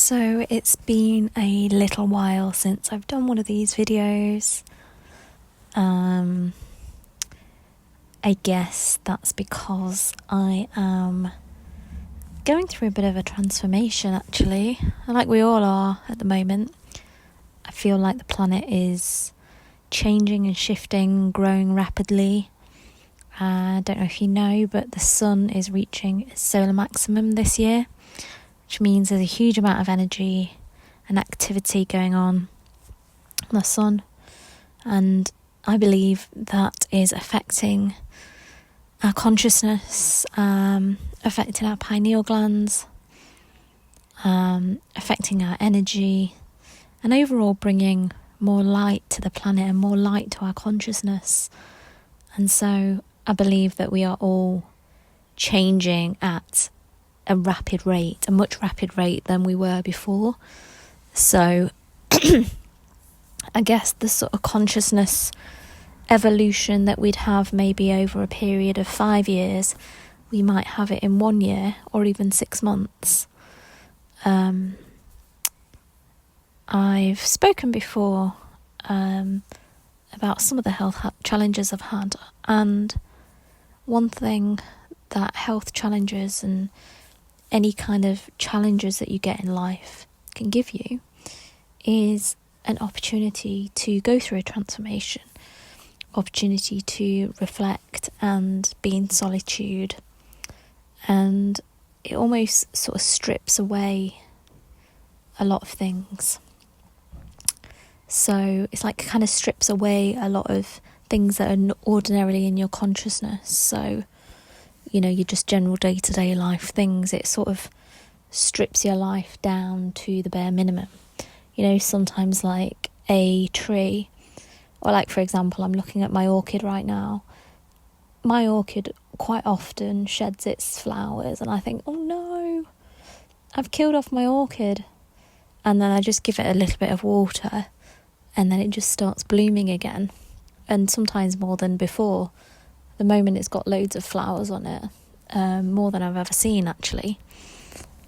So it's been a little while since I've done one of these videos. I guess that's because I am going through a bit of a transformation, actually. Like we all are at the moment. I feel like the planet is changing and shifting, growing rapidly. I don't know if you know, but the sun is reaching its solar maximum this year, which means there's a huge amount of energy and activity going on the sun, and I believe that is affecting our consciousness, affecting our pineal glands, affecting our energy, and overall bringing more light to the planet and more light to our consciousness. And so I believe that we are all changing at a rapid rate, a much rapid rate than we were before. So I guess the sort of consciousness evolution that we'd have maybe over a period of 5 years, we might have it in 1 year or even 6 months. I've spoken before about some of the health challenges I've had, and one thing that health challenges and any kind of challenges that you get in life can give you is an opportunity to go through a transformation, opportunity to reflect and be in solitude, and it almost sort of strips away a lot of things. So it's like it kind of strips away a lot of things that are ordinarily in your consciousness. So, you know, your just general day-to-day life things, it sort of strips your life down to the bare minimum. You know, sometimes like a tree, or like, for example, I'm looking at my orchid right now. My orchid quite often sheds its flowers and I think, oh no, I've killed off my orchid. And then I just give it a little bit of water and then it just starts blooming again. And sometimes more than before. The moment it's got loads of flowers on it, more than I've ever seen actually.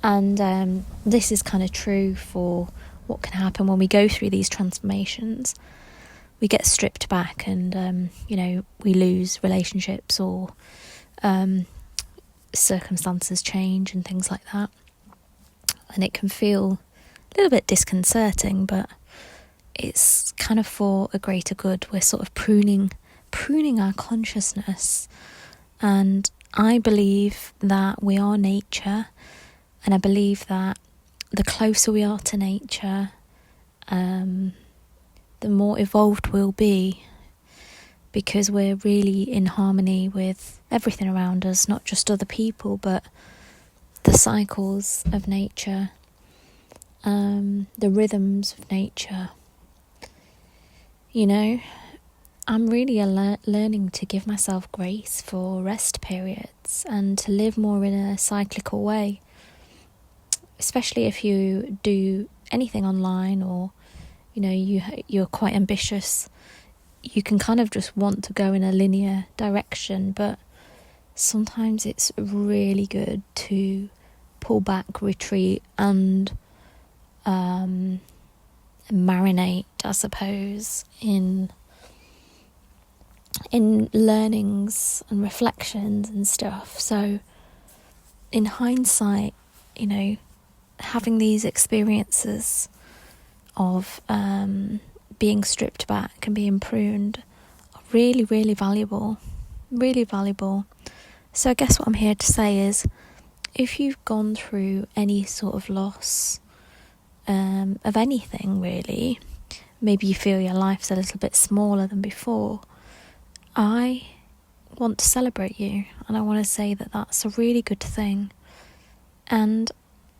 And this is kind of true for what can happen when we go through these transformations. We get stripped back and, we lose relationships or circumstances change and things like that. And it can feel a little bit disconcerting, but it's kind of for a greater good. We're sort of pruning our consciousness. And I believe that we are nature, and I believe that the closer we are to nature, the more evolved we'll be, because we're really in harmony with everything around us, not just other people, but the cycles of nature, the rhythms of nature. You know, I'm really learning to give myself grace for rest periods and to live more in a cyclical way, especially if you do anything online or, you know, you're quite ambitious. You can kind of just want to go in a linear direction, but sometimes it's really good to pull back, retreat, and marinate, I suppose, in learnings and reflections and stuff. So in hindsight, you know, having these experiences of being stripped back and being pruned are really, really valuable. Really valuable. So I guess what I'm here to say is, if you've gone through any sort of loss of anything really, maybe you feel your life's a little bit smaller than before, I want to celebrate you, and I want to say that that's a really good thing, and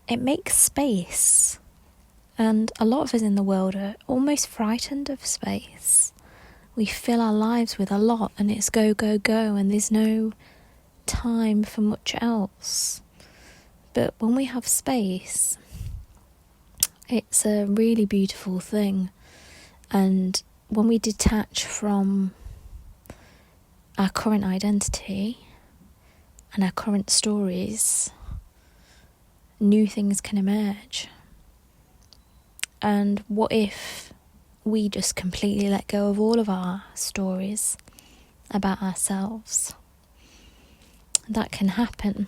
it makes space. And a lot of us in the world are almost frightened of space. We fill our lives with a lot and it's go, go, go, and there's no time for much else. But when we have space, it's a really beautiful thing. And when we detach from our current identity and our current stories, new things can emerge. And what if we just completely let go of all of our stories about ourselves? That can happen.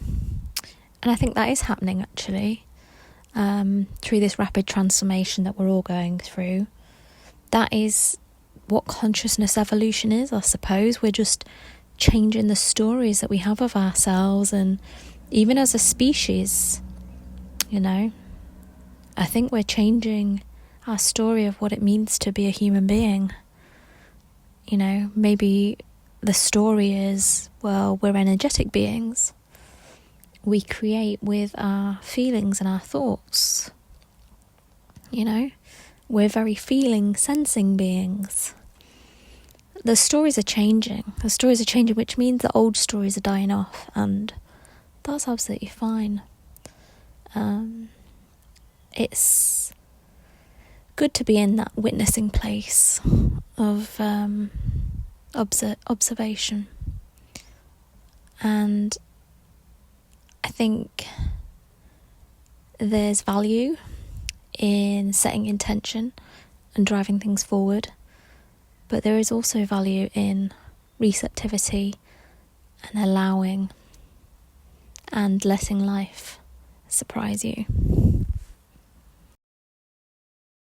And I think that is happening, actually, through this rapid transformation that we're all going through. That is what consciousness evolution is, I suppose. We're just changing the stories that we have of ourselves, and even as a species, I think we're changing our story of what it means to be a human being. Maybe the story is, well, we're energetic beings. We create with our feelings and our thoughts. We're very feeling, sensing beings. The stories are changing. Which means the old stories are dying off, and that's absolutely fine. It's good to be in that witnessing place of observation. And I think there's value in setting intention and driving things forward, but there is also value in receptivity and allowing and letting life surprise you.